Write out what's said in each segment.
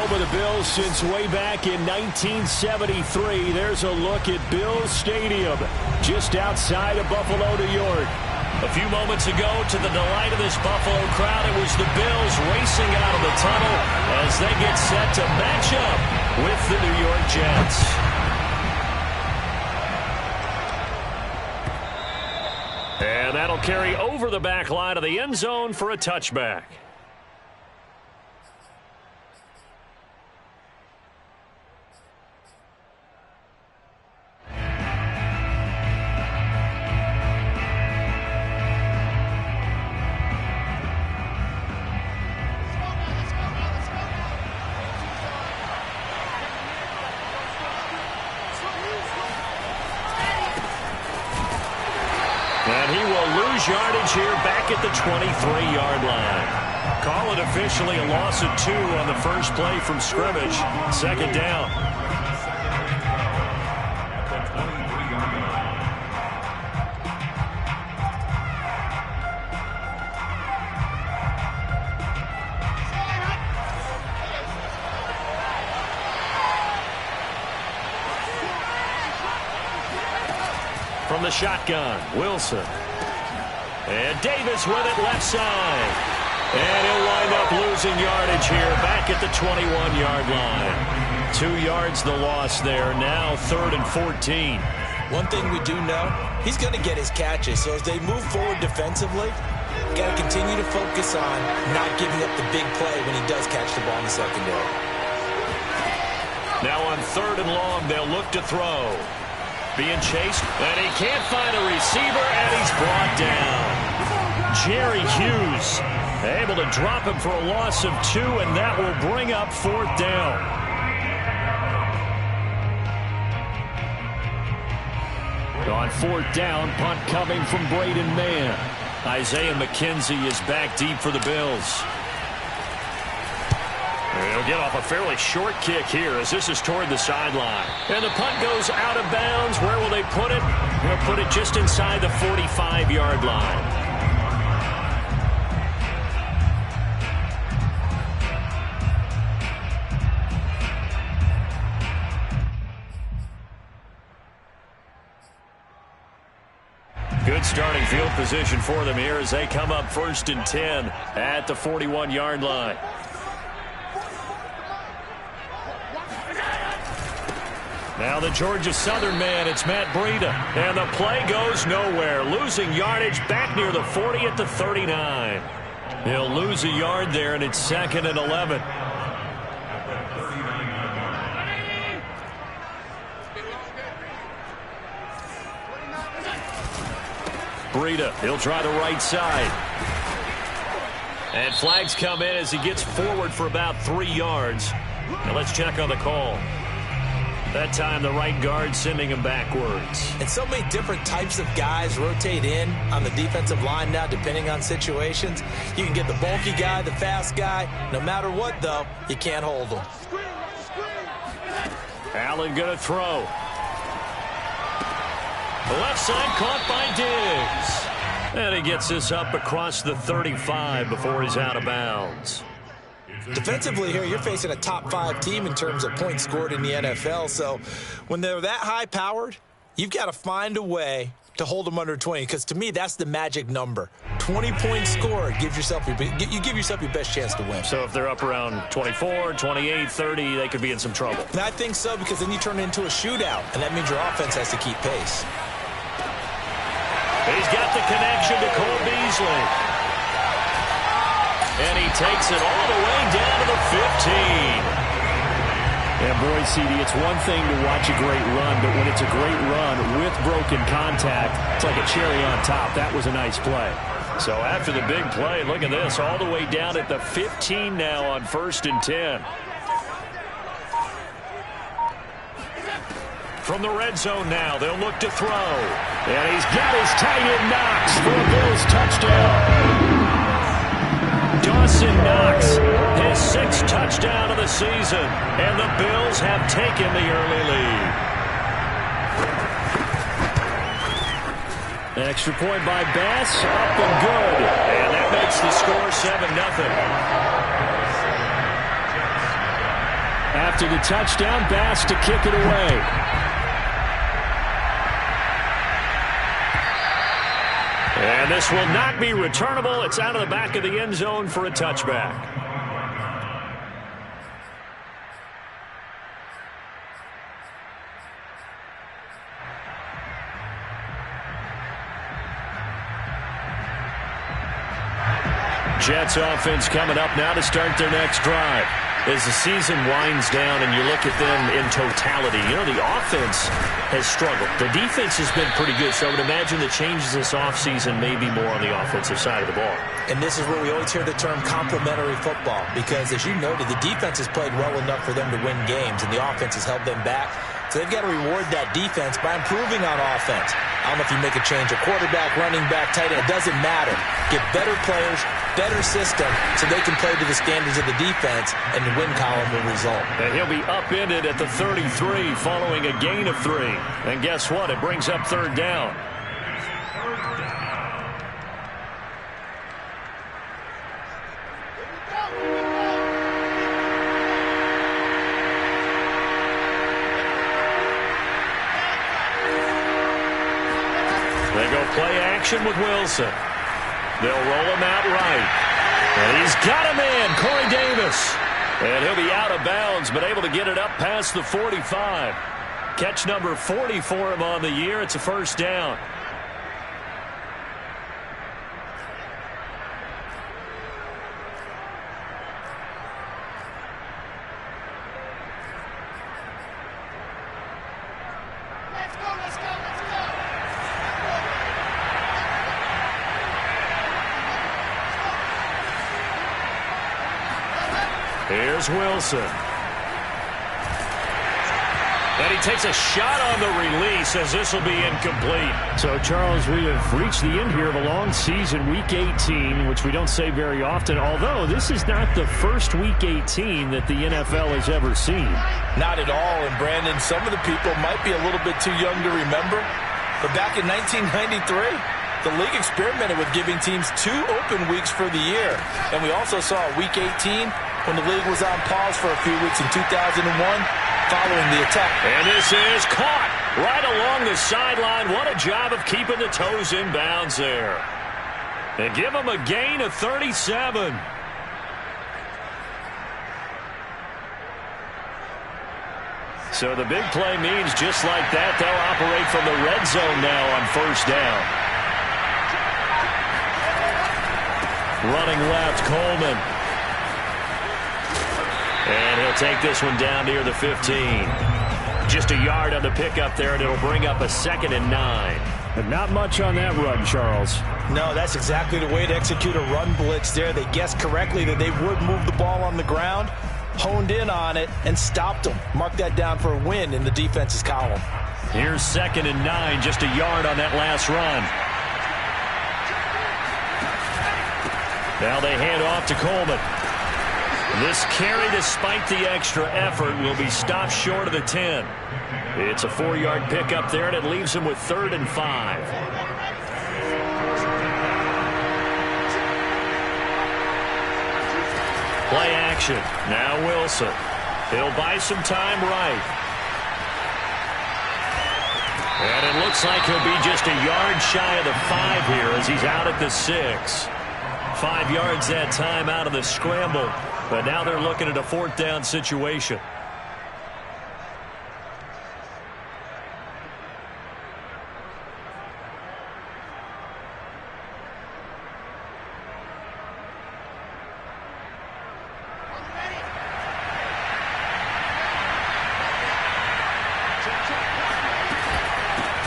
home of the Bills since way back in 1973. There's a look at Bills Stadium, just outside of Buffalo, New York. A few moments ago, to the delight of this Buffalo crowd, it was the Bills racing out of the tunnel as they get set to match up with the New York Jets. And that'll carry over the back line of the end zone for a touchback. And he will lose yardage here back at the 23-yard line. Call it officially a loss of 2 on the first play from scrimmage. Second down. From the shotgun, Wilson. And Davis with it left side. And he'll wind up losing yardage here back at the 21-yard line. 2 yards the loss there. Now 3rd and 14. One thing we do know, he's going to get his catches. So as they move forward defensively, got to continue to focus on not giving up the big play when he does catch the ball in the secondary. Now on 3rd and long, they'll look to throw. Being chased, and he can't find a receiver, and he's brought down. Jerry Hughes able to drop him for a loss of 2, and that will bring up 4th down. On 4th down, punt coming from Braden Mann. Isaiah McKenzie is back deep for the Bills. He'll get off a fairly short kick here as this is toward the sideline. And the punt goes out of bounds. Where will they put it? They'll put it just inside the 45-yard line. Good starting field position for them here as they come up 1st and 10 at the 41-yard line. Now the Georgia Southern man, it's Matt Breida. And the play goes nowhere. Losing yardage back near the 40 at the 39. He'll lose a yard there, and it's 2nd and 11. Breida, he'll try the right side. And flags come in as he gets forward for about 3 yards. Now let's check on the call. That time, the right guard sending him backwards. And so many different types of guys rotate in on the defensive line now, depending on situations. You can get the bulky guy, the fast guy. No matter what, though, you can't hold him. Allen going to throw. The left side caught by Diggs. And he gets this up across the 35 before he's out of bounds. Defensively here, you're facing a top 5 team in terms of points scored in the NFL. So when they're that high-powered, you've got to find a way to hold them under 20. Because to me, that's the magic number. 20 points scored, you give yourself your best chance to win. So if they're up around 24, 28, 30, they could be in some trouble. And I think so, because then you turn it into a shootout, and that means your offense has to keep pace. He's got the connection to Cole Beasley. And he takes it all the way down to the 15. And boy, CD, it's one thing to watch a great run, but when it's a great run with broken contact, it's like a cherry on top. That was a nice play. So after the big play, look at this, all the way down at the 15 now on 1st and 10. From the red zone now, they'll look to throw. And he's got his tight end Knox for a Bills touchdown. Dawson Knox, his 6th touchdown of the season, and the Bills have taken the early lead. Extra point by Bass, up and good. And that makes the score 7-0. after the touchdown. Bass to kick it away. And this will not be returnable. It's out of the back of the end zone for a touchback. Jets offense coming up now to start their next drive. As the season winds down and you look at them in totality, you know, the offense has struggled. The defense has been pretty good, so I would imagine the changes this offseason may be more on the offensive side of the ball. And this is where we always hear the term complementary football, because as you noted, the defense has played well enough for them to win games, and the offense has held them back. So they've got to reward that defense by improving on offense. I don't know if you make a change, a quarterback, running back, tight end, it doesn't matter. Get better players, better system, so they can play to the standards of the defense, and the win column will result. And he'll be upended at the 33 following a gain of 3. And guess what? It brings up third down. They go play action with Wilson. They'll roll him out right. And he's got him in, Corey Davis. And he'll be out of bounds, but able to get it up past the 45. Catch number 40 for him on the year. It's a first down. Here's Wilson. And he takes a shot on the release as this will be incomplete. So, Charles, we have reached the end here of a long season, Week 18, which we don't say very often, although this is not the first Week 18 that the NFL has ever seen. Not at all. And, Brandon, some of the people might be a little bit too young to remember, but back in 1993, the league experimented with giving teams 2 open weeks for the year. And we also saw Week 18 when the league was on pause for a few weeks in 2001 following the attack. And this is caught right along the sideline. What a job of keeping the toes in bounds there. They give him a gain of 37. So the big play means just like that, they'll operate from the red zone now on first down. Running left, Coleman. And he'll take this one down near the 15. Just a yard on the pickup there, and it'll bring up a 2nd and 9. But not much on that run, Charles. No, that's exactly the way to execute a run blitz there. They guessed correctly that they would move the ball on the ground, honed in on it, and stopped them. Mark that down for a win in the defense's column. Here's 2nd and 9, just a yard on that last run. Now they hand off to Coleman. This carry, despite the extra effort, will be stopped short of the 10. It's a 4-yard pickup there, and it leaves him with 3rd and 5. Play action. Now Wilson. He'll buy some time right. And it looks like he'll be just a yard shy of the 5 here as he's out at the 6. 5 yards that time out of the scramble. But now they're looking at a 4th down situation.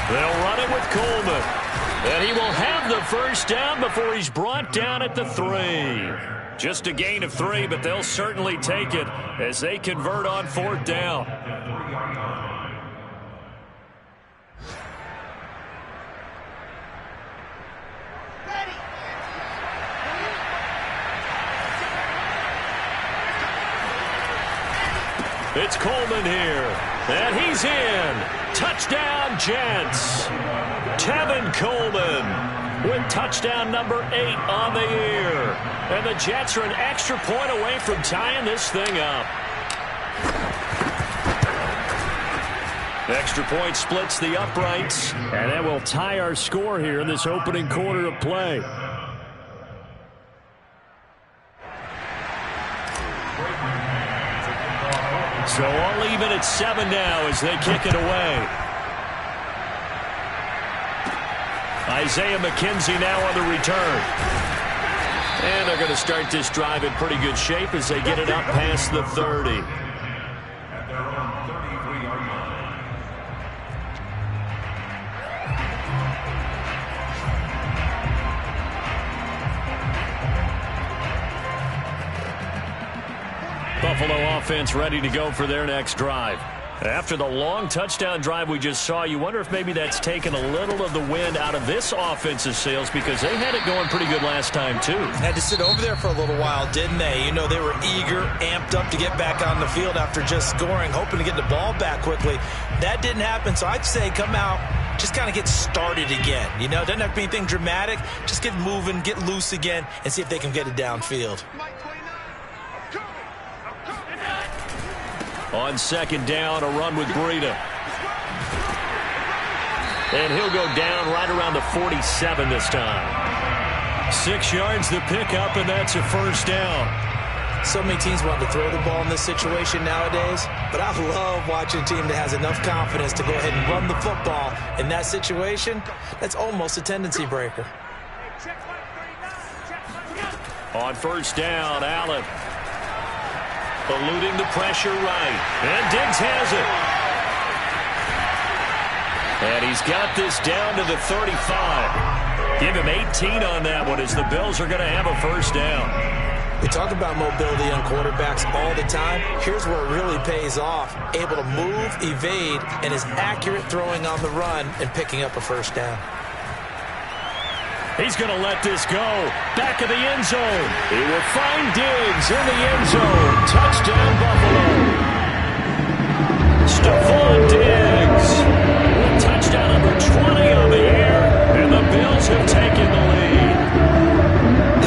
They'll run it with Coleman. And he will have the first down before he's brought down at the 3. Just a gain of 3, but they'll certainly take it as they convert on 4th down. It's Coleman here, and he's in. Touchdown, Jets. Tevin Coleman with touchdown number 8 on the year. And the Jets are an extra point away from tying this thing up. Extra point splits the uprights. And that will tie our score here in this opening quarter of play. So all even at 7 now as they kick it away. Isaiah McKenzie now on the return. And they're going to start this drive in pretty good shape as they get it up past the 30. Buffalo offense ready to go for their next drive. After the long touchdown drive we just saw, you wonder if maybe that's taken a little of the wind out of this offensive sails because they had it going pretty good last time too. Had to sit over there for a little while, didn't they? You know, they were eager, amped up to get back on the field after just scoring, hoping to get the ball back quickly. That didn't happen, so I'd say come out, just kind of get started again. You know, doesn't have to be anything dramatic. Just get moving, get loose again, and see if they can get it downfield. On second down, a run with Breida. And he'll go down right around the 47 this time. 6 yards the pickup, and that's a first down. So many teams want to throw the ball in this situation nowadays, but I love watching a team that has enough confidence to go ahead and run the football. In that situation, that's almost a tendency breaker. On first down, Allen. Eluding the pressure right. And Diggs has it. And he's got this down to the 35. Give him 18 on that one as the Bills are going to have a first down. We talk about mobility on quarterbacks all the time. Here's where it really pays off. Able to move, evade, and is accurate throwing on the run and picking up a first down. He's going to let this go. Back of the end zone. He will find Diggs in the end zone. Touchdown, Buffalo. Stephon Diggs. Touchdown number 20 on the year. And the Bills have taken the lead.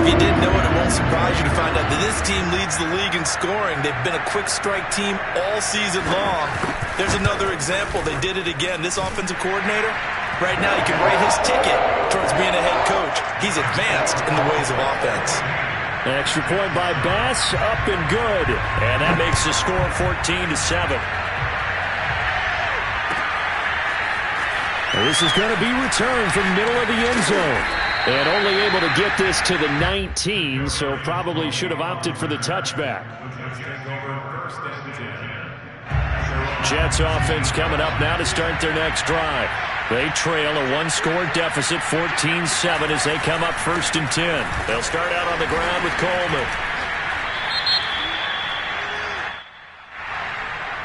If you didn't know it, it won't surprise you to find out that this team leads the league in scoring. They've been a quick strike team all season long. There's another example. They did it again. This offensive coordinator, right now, he can write his ticket towards being a head coach. He's advanced in the ways of offense. Extra point by Bass, up and good. And that makes the score 14-7. This is going to be returned from the middle of the end zone. And only able to get this to the 19, so probably should have opted for the touchback. Jets offense coming up now to start their next drive. They trail a one-score deficit, 14-7, as they come up 1st and 10. They'll start out on the ground with Coleman.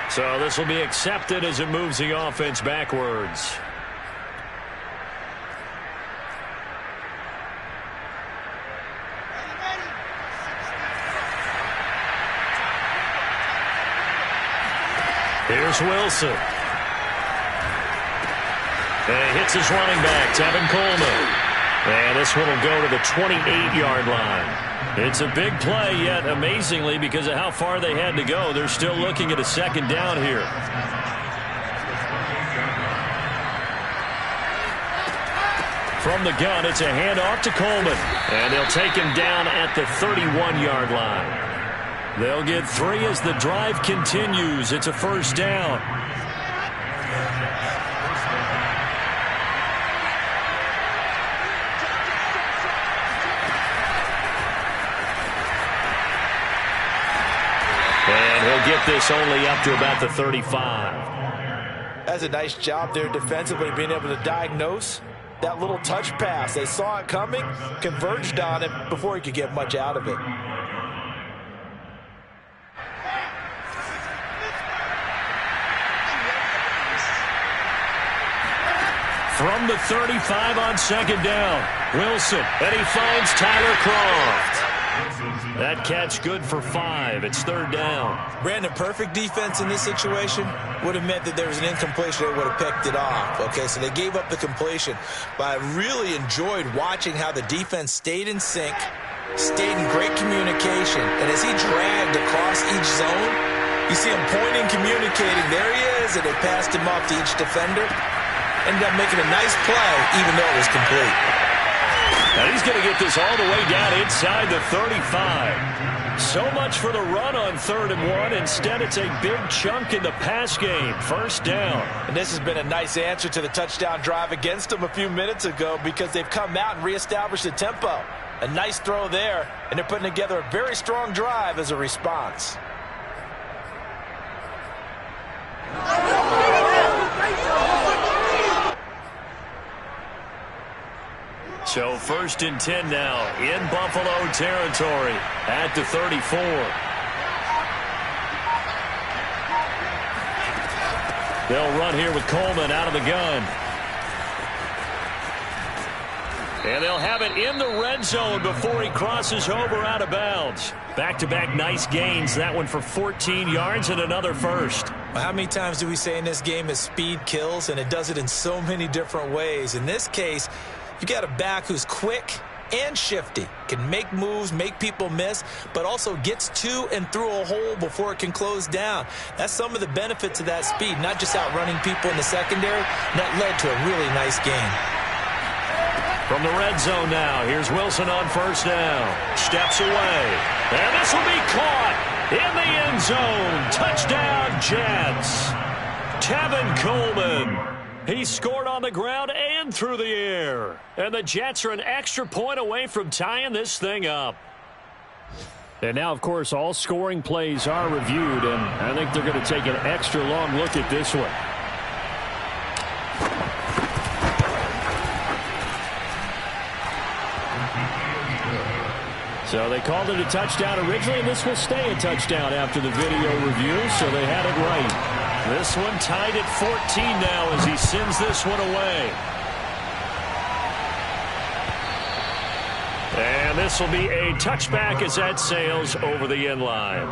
So this will be accepted as it moves the offense backwards. Here's Wilson. And he hits his running back, Tevin Coleman. And this one will go to the 28-yard line. It's a big play, yet amazingly, because of how far they had to go, they're still looking at a second down here. From the gun, it's a handoff to Coleman. And they'll take him down at the 31-yard line. They'll get 3 as the drive continues. It's a first down. And he'll get this only up to about the 35. That's a nice job there defensively, being able to diagnose that little touch pass. They saw it coming, converged on it before he could get much out of it. From the 35 on second down, Wilson, and he finds Tyler Kroft. That catch good for 5. It's 3rd down. Brandon, perfect defense in this situation would have meant that there was an incompletion. They would have picked it off. Okay, so they gave up the completion. But I really enjoyed watching how the defense stayed in sync, stayed in great communication. And as he dragged across each zone, You see him pointing, communicating. There he is, and they passed him off to each defender. Ended up making a nice play, even though it was complete. And he's going to get this all the way down inside the 35. So much for the run on 3rd and 1. Instead, it's a big chunk in the pass game. First down. And this has been a nice answer to the touchdown drive against them a few minutes ago because they've come out and reestablished the tempo. A nice throw there, and they're putting together a very strong drive as a response. So 1st and 10 now in Buffalo territory at the 34. They'll run here with Coleman out of the gun. And they'll have it in the red zone before he crosses over out of bounds. Back-to-back nice gains. That one for 14 yards and another first. Well, how many times do we say in this game is speed kills, and it does it in so many different ways. In this case, you got a back who's quick and shifty, can make moves, make people miss, but also gets to and through a hole before it can close down. That's some of the benefits of that speed, not just outrunning people in the secondary. And that led to a really nice game. From the red zone now, here's Wilson on 1st down. Steps away. And this will be caught in the end zone. Touchdown, Jets. Tevin Coleman. He scored on the ground and through the air. And the Jets are an extra point away from tying this thing up. And now, of course, all scoring plays are reviewed, and I think they're going to take an extra long look at this one. So they called it a touchdown originally, and this will stay a touchdown after the video review, so they had it right. This one tied at 14 now as he sends this one away. And this will be a touchback as that sails over the end line.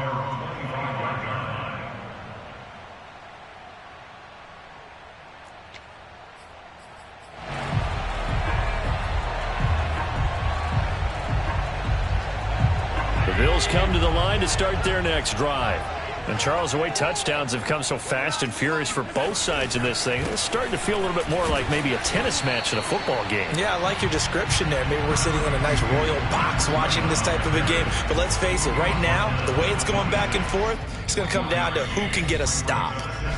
The Bills come to the line to start their next drive. And, Charles, the way touchdowns have come so fast and furious for both sides in this thing, it's starting to feel a little bit more like maybe a tennis match in a football game. Yeah, I like your description there. Maybe we're sitting in a nice royal box watching this type of a game. But let's face it, right now, the way it's going back and forth, it's going to come down to who can get a stop.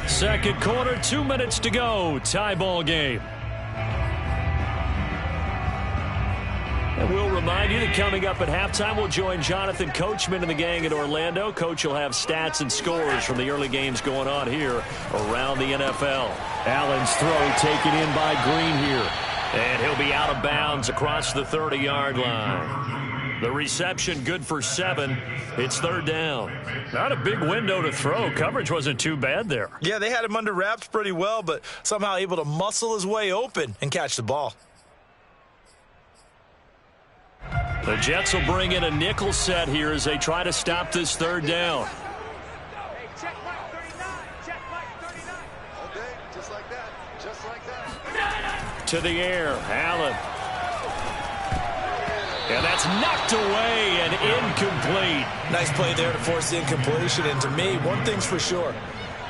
Second quarter, 2 minutes to go. Tie ball game. And we'll remind you that coming up at halftime, we'll join Jonathan Coachman and the gang in Orlando. Coach will have stats and scores from the early games going on here around the NFL. Allen's throw taken in by Green here. And he'll be out of bounds across the 30-yard line. The reception good for 7. It's 3rd down. Not a big window to throw. Coverage wasn't too bad there. Yeah, they had him under wraps pretty well, but somehow able to muscle his way open and catch the ball. The Jets will bring in a nickel set here as they try to stop this 3rd down. Check Mike 39. Check Mike 39. Okay, just like that. Just like that. To the air, Allen. And that's knocked away and incomplete. Nice play there to force the incompletion. And to me, one thing's for sure.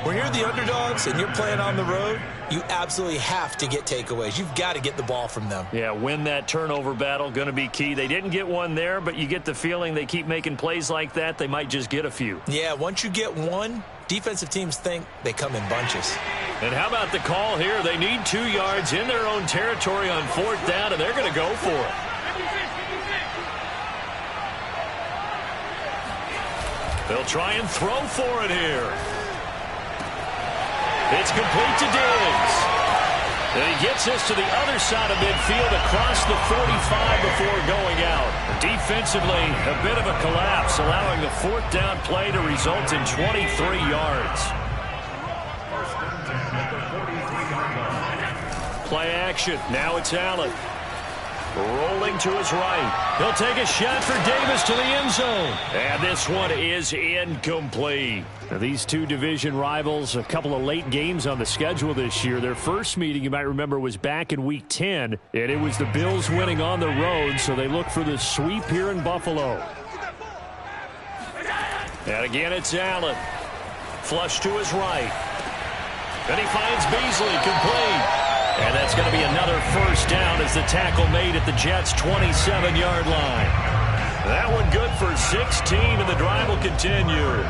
When you're the underdogs and you're playing on the road, you absolutely have to get takeaways. You've got to get the ball from them. Yeah, win that turnover battle, going to be key. They didn't get one there, but you get the feeling they keep making plays like that, they might just get a few. Yeah, once you get one, defensive teams think they come in bunches. And how about the call here? They need 2 yards in their own territory on 4th down, and they're going to go for it. They'll try and throw for it here. It's complete to Diggs. And he gets this to the other side of midfield across the 45 before going out. Defensively, a bit of a collapse, allowing the 4th down play to result in 23 yards. Play action. Now it's Allen. Rolling to his right. He'll take a shot for Davis to the end zone. And this one is incomplete. Now, these two division rivals, a couple of late games on the schedule this year. Their first meeting, you might remember, was back in Week 10, and it was the Bills winning on the road, so they look for the sweep here in Buffalo. And again, it's Allen. Flush to his right. And he finds Beasley complete. And that's going to be another first down as the tackle made at the Jets' 27-yard line. That one good for 16, and the drive will continue.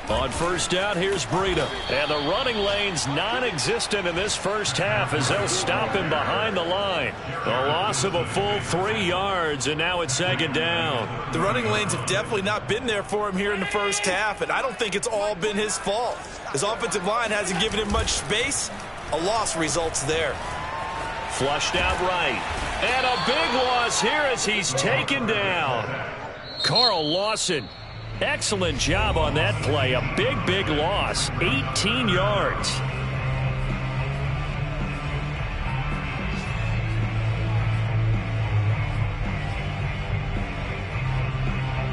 On first down, here's Breida. And the running lane's non-existent in this first half as they'll stop him behind the line. The loss of a full 3 yards, and now it's second down. The running lanes have definitely not been there for him here in the first half, and I don't think it's all been his fault. His offensive line hasn't given him much space. A loss results there. Flushed out right. And a big loss here as he's taken down. Carl Lawson. Excellent job on that play. A big loss. 18 yards.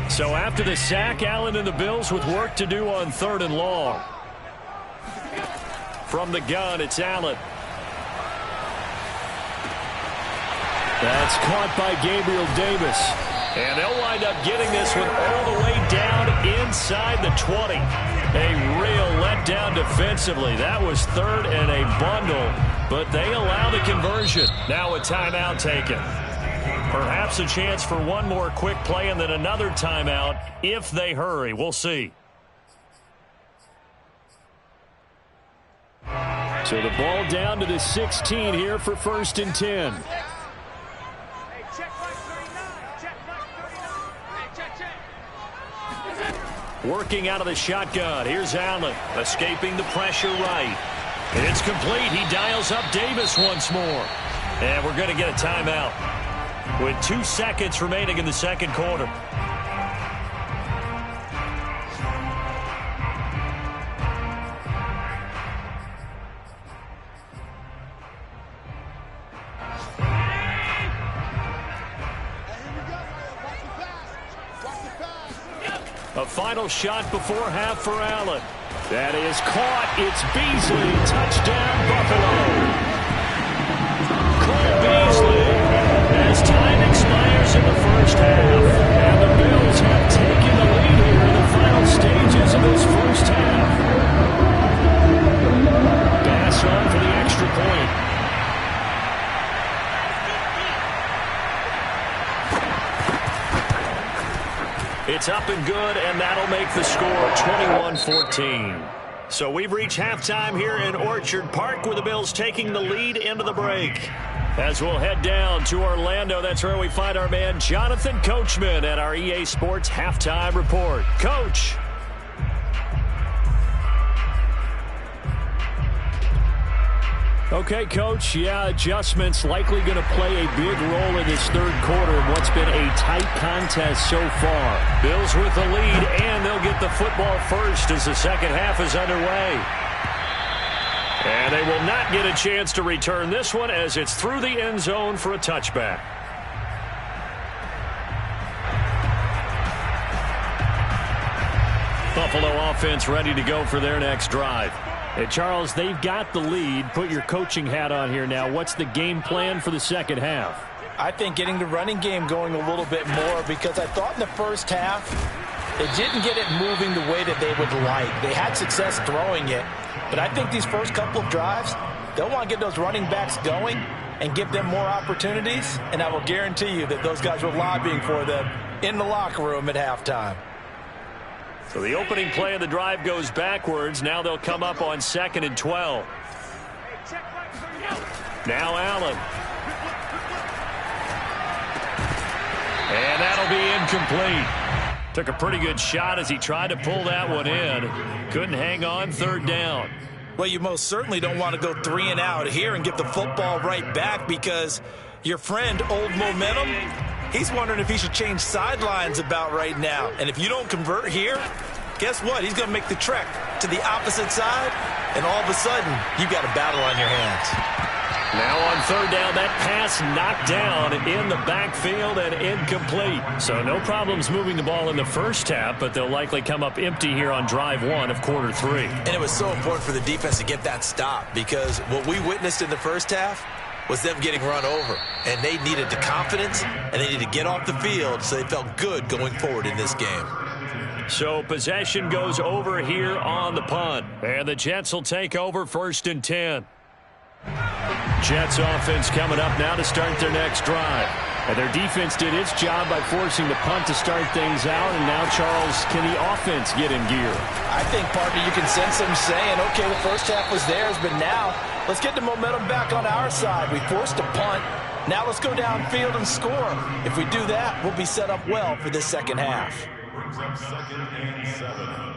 So after the sack, Allen and the Bills with work to do on 3rd and long. From the gun, it's Allen. That's caught by Gabriel Davis. And they'll wind up getting this one all the way down inside the 20. A real letdown defensively. That was 3rd and a bundle, but they allow the conversion. Now a timeout taken. Perhaps a chance for one more quick play and then another timeout if they hurry. We'll see. So the ball down to the 16 here for 1st and 10. Working out of the shotgun. Here's Allen. Escaping the pressure right. And it's complete. He dials up Davis once more. And we're going to get a timeout with 2 seconds remaining in the second quarter. A final shot before half for Allen. That is caught. It's Beasley. Touchdown, Buffalo. Cole Beasley as time expires in the first half. And the Bills have taken the lead here in the final stages of this first half. Pass on for the extra point. It's up and good, and that'll make the score 21-14. So we've reached halftime here in Orchard Park with the Bills taking the lead into the break. As we'll head down to Orlando, that's where we find our man Jonathan Coachman at our EA Sports Halftime Report. Coach. Okay, Coach. Yeah, adjustments likely going to play a big role in this third quarter in what's been a tight contest so far. Bills with the lead, and they'll get the football first as the second half is underway. And they will not get a chance to return this one as it's through the end zone for a touchback. Buffalo offense ready to go for their next drive. Hey, Charles, they've got the lead. Put your coaching hat on here now. What's the game plan for the second half? I think getting the running game going a little bit more because I thought in the first half they didn't get it moving the way that they would like. They had success throwing it, but I think these first couple of drives, they'll want to get those running backs going and give them more opportunities, and I will guarantee you that those guys were lobbying for them in the locker room at halftime. So the opening play of the drive goes backwards. Now they'll come up on 2nd and 12. Now Allen. And that'll be incomplete. Took a pretty good shot as he tried to pull that one in. Couldn't hang on, 3rd down. Well, you most certainly don't want to go 3 and out here and give the football right back because your friend, Old Momentum, he's wondering if he should change sidelines about right now. And if you don't convert here, guess what? He's going to make the trek to the opposite side, and all of a sudden, you've got a battle on your hands. Now on 3rd down, that pass knocked down in the backfield and incomplete. So no problems moving the ball in the first half, but they'll likely come up empty here on drive 1 of quarter 3. And it was so important for the defense to get that stop because what we witnessed in the first half, was them getting run over. And they needed the confidence, and they needed to get off the field so they felt good going forward in this game. So possession goes over here on the punt. And the Jets will take over 1st and 10. Jets offense coming up now to start their next drive. And their defense did its job by forcing the punt to start things out. And now, Charles, can the offense get in gear? I think, partner, you can sense them saying, okay, the first half was theirs, but now let's get the momentum back on our side. We forced a punt. Now let's go downfield and score. If we do that, we'll be set up well for this second half. Brings up 2nd and 7.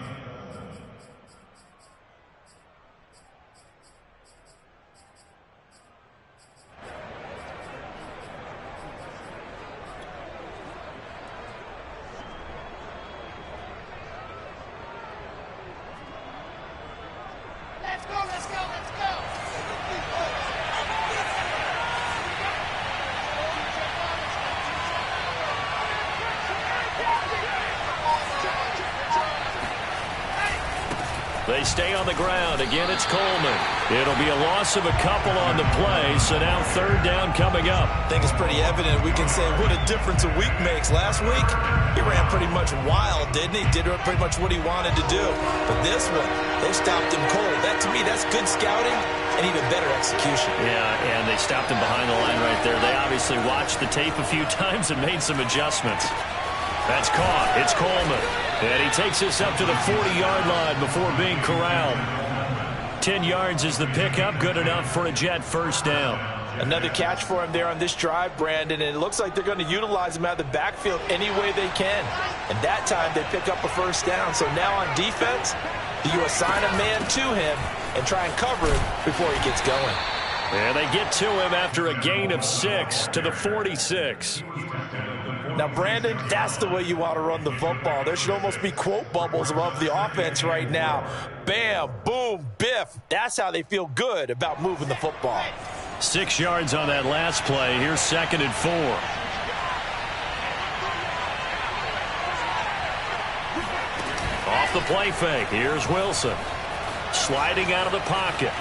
They stay on the ground. Again, it's Coleman. It'll be a loss of a couple on the play, so now 3rd down coming up. I think it's pretty evident. We can say what a difference a week makes. Last week, he ran pretty much wild, didn't he? Did pretty much what he wanted to do. But this one, they stopped him cold. That, to me, that's good scouting and even better execution. Yeah, and they stopped him behind the line right there. They obviously watched the tape a few times and made some adjustments. That's caught. It's Coleman. And he takes us up to the 40-yard line before being corralled. 10 yards is the pickup. Good enough for a Jet 1st down. Another catch for him there on this drive, Brandon, and it looks like they're going to utilize him out of the backfield any way they can. And that time they pick up a 1st down. So now on defense, do you assign a man to him and try and cover him before he gets going? And they get to him after a gain of 6 to the 46. Now, Brandon, that's the way you want to run the football. There should almost be quote bubbles above the offense right now. Bam, boom, biff. That's how they feel good about moving the football. 6 yards on that last play. Here's 2nd and 4. Off the play fake. Here's Wilson. Sliding out of the pocket.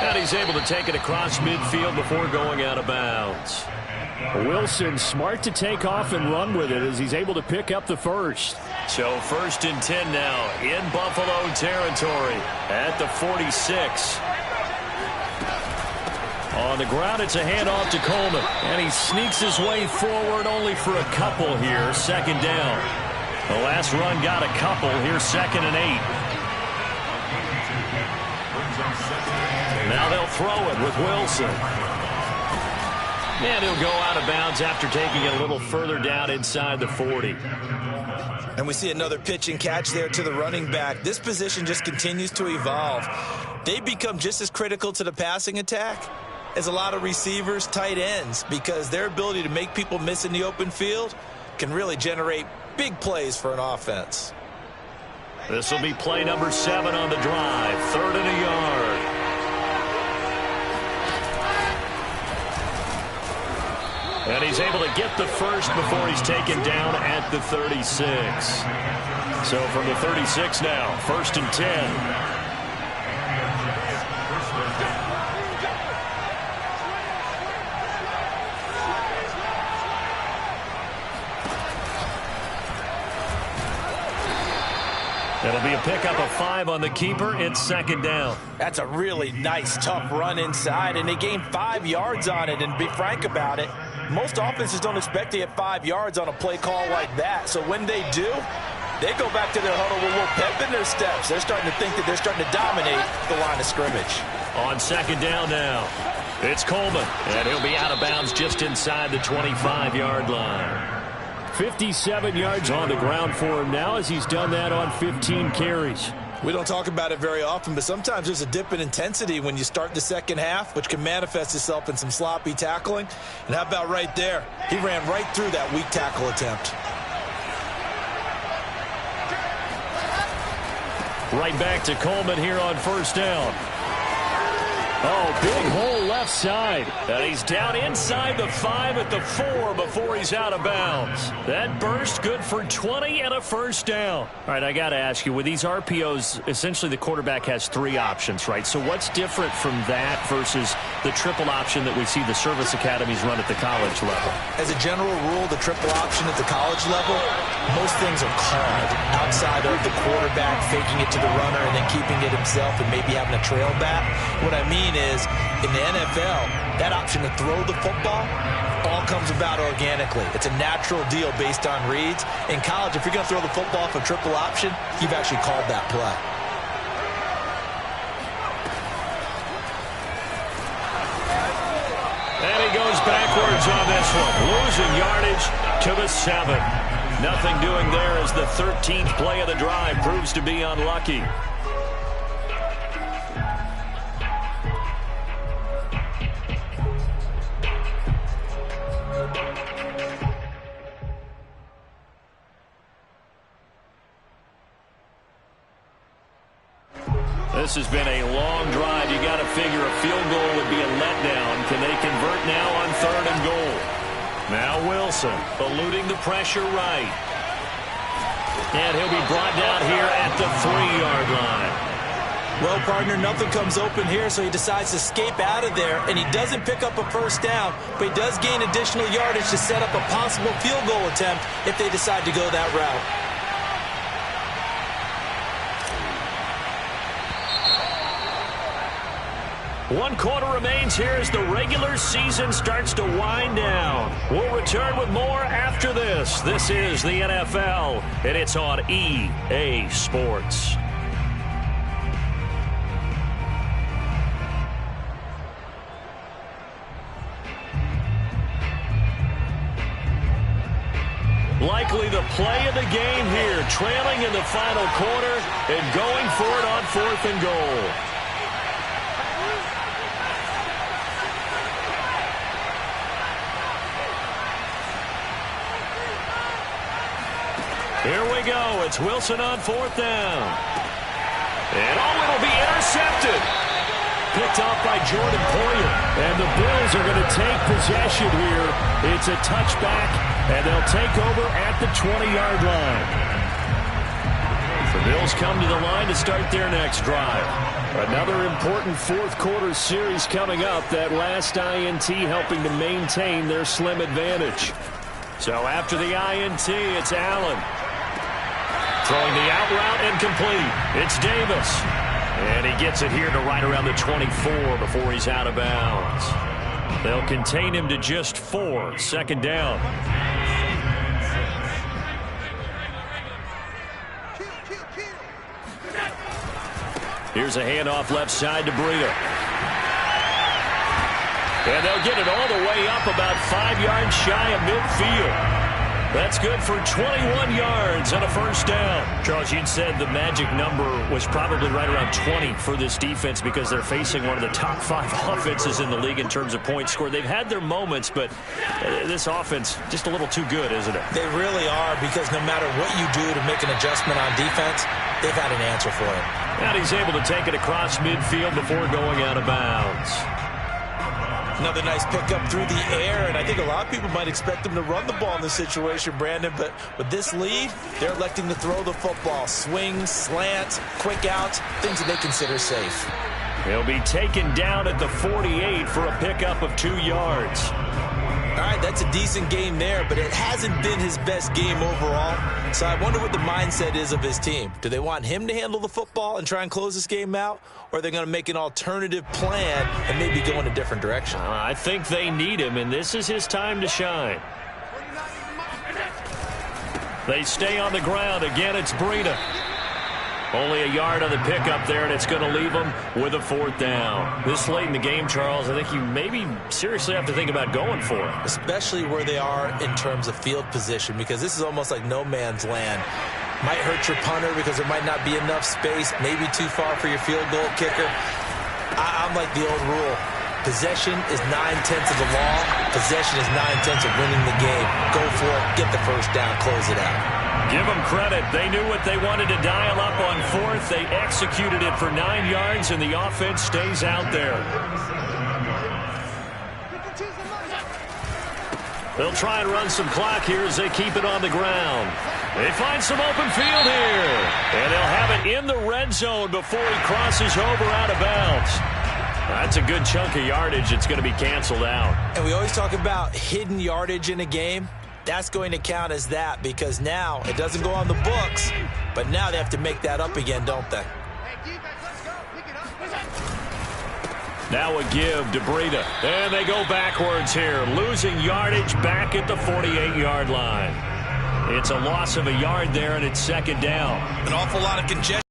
And he's able to take it across midfield before going out of bounds. Wilson smart to take off and run with it as he's able to pick up the 1st. So 1st and 10 now in Buffalo territory at the 46. On the ground, it's a handoff to Coleman. And he sneaks his way forward only for a couple here. 2nd down. The last run got a couple. Here's 2nd and 8. Now they'll throw it with Wilson. And he'll go out of bounds after taking it a little further down inside the 40. And we see another pitch and catch there to the running back. This position just continues to evolve. They become just as critical to the passing attack as a lot of receivers, tight ends, because their ability to make people miss in the open field can really generate big plays for an offense. This will be play number 7 on the drive. 3rd and a yard. And he's able to get the 1st before he's taken down at the 36. So from the 36 now, 1st and 10. It'll be a pickup of 5 on the keeper. It's 2nd down. That's a really nice, tough run inside, and they gained 5 yards on it. And be frank about it, most offenses don't expect to get 5 yards on a play call like that. So when they do, they go back to their huddle with a little pep in their steps. They're starting to think that they're starting to dominate the line of scrimmage. On 2nd down now, it's Coleman, and he'll be out of bounds just inside the 25-yard line. 57 yards on the ground for him now as he's done that on 15 carries. We don't talk about it very often, but sometimes there's a dip in intensity when you start the second half, which can manifest itself in some sloppy tackling. And how about right there? He ran right through that weak tackle attempt. Right back to Coleman here on 1st down. Oh, big hole left left side. And he's down inside the 5 at the 4 before he's out of bounds. That burst good for 20 and a first down. All right, I got to ask you, with these RPOs, essentially the quarterback has 3 options, right? So what's different from that versus the triple option that we see the service academies run at the college level? As a general rule, the triple option at the college level, most things are called outside of the quarterback faking it to the runner and then keeping it himself and maybe having a trail back. What I mean is, in the NFL, that option to throw the football all comes about organically. It's a natural deal based on reads. In college, if you're going to throw the football for triple option, you've actually called that play. And he goes backwards on this one, losing yardage to the 7. Nothing doing there as the 13th play of the drive proves to be unlucky. This has been a long drive. You got to figure a field goal would be a letdown. Can they convert now on 3rd and goal? Now Wilson eluding the pressure right. And he'll be brought down here at the 3-yard line. Well, partner, nothing comes open here, so he decides to escape out of there, and he doesn't pick up a first down, but he does gain additional yardage to set up a possible field goal attempt if they decide to go that route. One quarter remains here as the regular season starts to wind down. We'll return with more after this. This is the NFL, and it's on EA Sports. Likely the play of the game here, trailing in the final quarter and going for it on 4th and goal. Here we go. It's Wilson on 4th down. And it'll be intercepted. Picked off by Jordan Poyer. And the Bills are going to take possession here. It's a touchback, and they'll take over at the 20-yard line. The Bills come to the line to start their next drive. Another important 4th quarter series coming up. That last INT helping to maintain their slim advantage. So after the INT, it's Allen. Throwing the out route incomplete. It's Davis. And he gets it here to right around the 24 before he's out of bounds. They'll contain him to just 4. 2nd down. Here's a handoff left side to Breida. And they'll get it all the way up about 5 yards shy of midfield. That's good for 21 yards and a first down. Charles, you'd said the magic number was probably right around 20 for this defense because they're facing one of the top 5 offenses in the league in terms of points scored. They've had their moments, but this offense just a little too good, isn't it? They really are, because no matter what you do to make an adjustment on defense, they've had an answer for it. And he's able to take it across midfield before going out of bounds. Another nice pickup through the air, and I think a lot of people might expect them to run the ball in this situation, Brandon, but with this lead, they're electing to throw the football. Swing, slant, quick outs, things that they consider safe. He'll be taken down at the 48 for a pickup of 2 yards. All right, that's a decent game there, but it hasn't been his best game overall. So I wonder what the mindset is of his team. Do they want him to handle the football and try and close this game out? Or are they going to make an alternative plan and maybe go in a different direction? I think they need him, and this is his time to shine. They stay on the ground. Again, it's Breida. Only a yard on the pickup there, and it's going to leave them with a 4th down. This late in the game, Charles, I think you maybe seriously have to think about going for it. Especially where they are in terms of field position, because this is almost like no man's land. Might hurt your punter because there might not be enough space, maybe too far for your field goal kicker. I'm like the old rule. Possession is 9/10 of the law. Possession is 9/10 of winning the game. Go for it. Get the first down. Close it out. Give them credit. They knew what they wanted to dial up on 4th. They executed it for 9 yards, and the offense stays out there. They'll try and run some clock here as they keep it on the ground. They find some open field here. And they'll have it in the red zone before he crosses over out of bounds. That's a good chunk of yardage. It's going to be canceled out. And we always talk about hidden yardage in a game. That's going to count as that because now it doesn't go on the books, but now they have to make that up again, don't they? Now a give to Breida. And they go backwards here, losing yardage back at the 48-yard line. It's a loss of a yard there, and it's second down. An awful lot of congestion.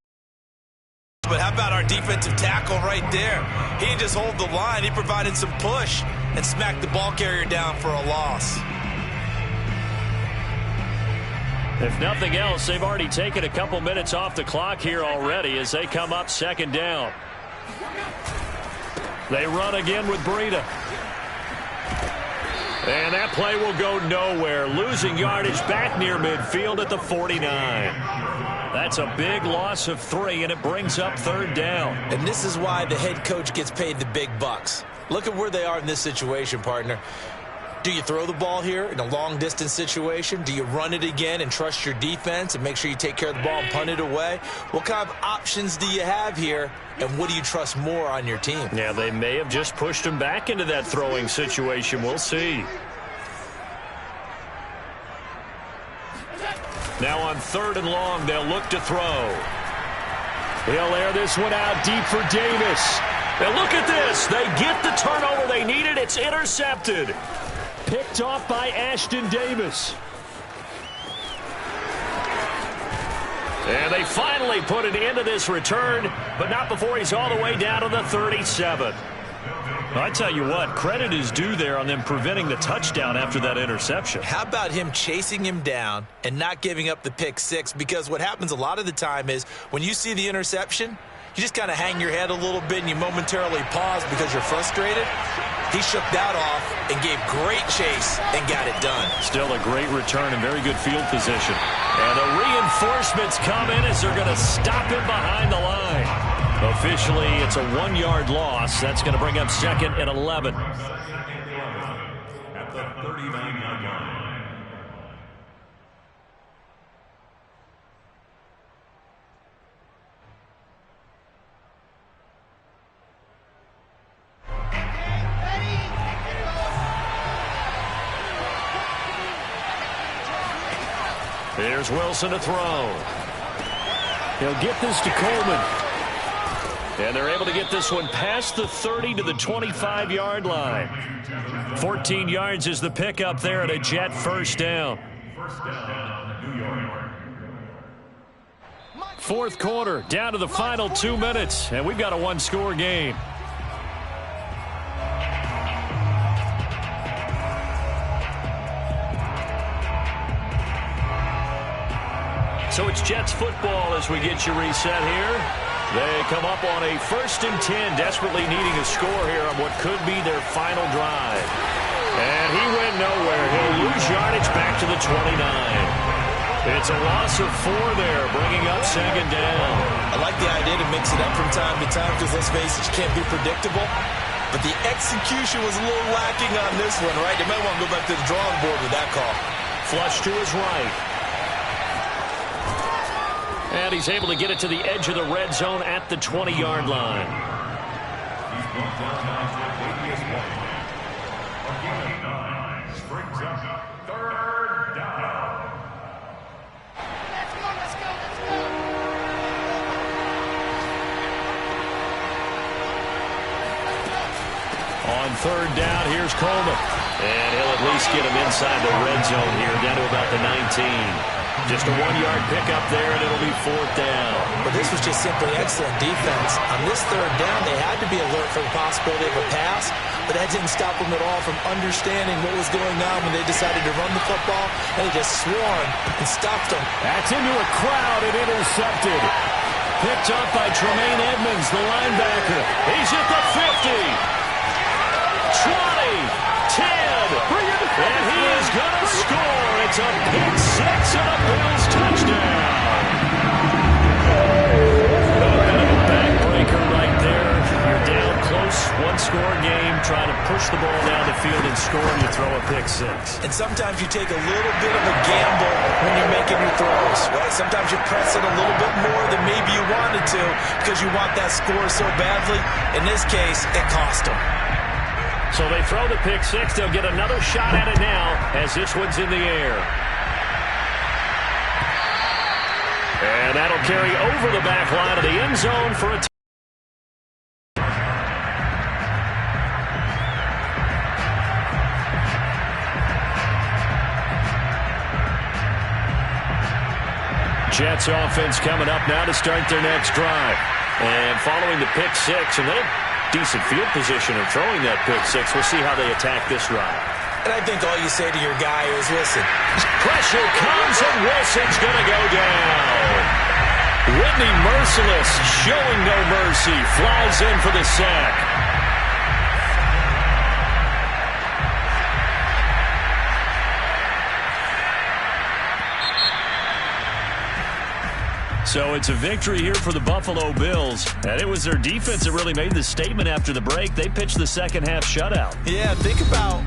But how about our defensive tackle right there? He didn't just hold the line. He provided some push and smacked the ball carrier down for a loss. If nothing else, they've already taken a couple minutes off the clock here already as they come up second down. They run again with Breida. And that play will go nowhere, losing yardage back near midfield at the 49. That's a big loss of 3, and it brings up third down. And this is why the head coach gets paid the big bucks. Look at where they are in this situation, partner. Do you throw the ball here in a long-distance situation? Do you run it again and trust your defense and make sure you take care of the ball and punt it away? What kind of options do you have here, and what do you trust more on your team? Yeah, they may have just pushed him back into that throwing situation. We'll see. Now on third and long, they'll look to throw. They'll air this one out deep for Davis. And look at this. They get the turnover they needed. It's intercepted. Picked off by Ashton Davis. And they finally put an end to this return, but not before he's all the way down to the 37. I tell you what, credit is due there on them preventing the touchdown after that interception. How about him chasing him down and not giving up the pick six? Because what happens a lot of the time is when you see the interception, you just kind of hang your head a little bit and you momentarily pause because you're frustrated. He shook that off and gave great chase and got it done. Still a great return and very good field position. And the reinforcements come in as they're going to stop him behind the line. Officially, it's a 1-yard loss. That's going to bring up second and 11. At the 39-yard line. Here's Wilson to throw. He'll get this to Coleman. And they're able to get this one past the 30 to the 25-yard line. 14 yards is the pickup there at a Jet first down. Fourth quarter, down to the final 2 minutes, and we've got a one-score game. So it's Jets football as we get you reset here. They come up on a 1st and 10, desperately needing a score here on what could be their final drive. And he went nowhere. He'll lose yardage back to the 29. It's a loss of 4 there, bringing up second down. I like the idea to mix it up from time to time because, let's face it, you can't be predictable. But the execution was a little lacking on this one, right? They might want to go back to the drawing board with that call. Flush to his right. And he's able to get it to the edge of the red zone at the 20-yard line. He's brought down to the previous one. Brings up third down. Let's go, let's go, let's go. On third down, here's Coleman. And he'll at least get him inside the red zone here, down to about the 19. Just a 1-yard pickup there, and it'll be fourth down. But this was just simply excellent defense. On this third down, they had to be alert for the possibility of a pass, but that didn't stop them at all from understanding what was going on when they decided to run the football, and they just swarmed and stopped them. That's into a crowd and intercepted. Picked up by Tremaine Edmonds, the linebacker. He's at the 50. 20, 10, and he is going to score. It's a pick six and a Bills touchdown. A bit of a backbreaker right there. You're down close, 1 one-score game, trying to push the ball down the field and score, and you throw a pick six. And sometimes you take a little bit of a gamble when you're making your throws, right? Sometimes you press it a little bit more than maybe you wanted to because you want that score so badly. In this case, it cost them. So they throw the pick six. They'll get another shot at it now as this one's in the air. And that'll carry over the back line of the end zone for a Jets offense coming up now to start their next drive. And following the pick six, and they have decent field position of throwing that pick six. We'll see how they attack this drive. And I think all you say to your guy is, listen. Pressure comes, and Wilson's going to go down. Whitney Merciless, showing no mercy, flies in for the sack. So it's a victory here for the Buffalo Bills. And it was their defense that really made the statement after the break. They pitched the second half shutout. Yeah, think about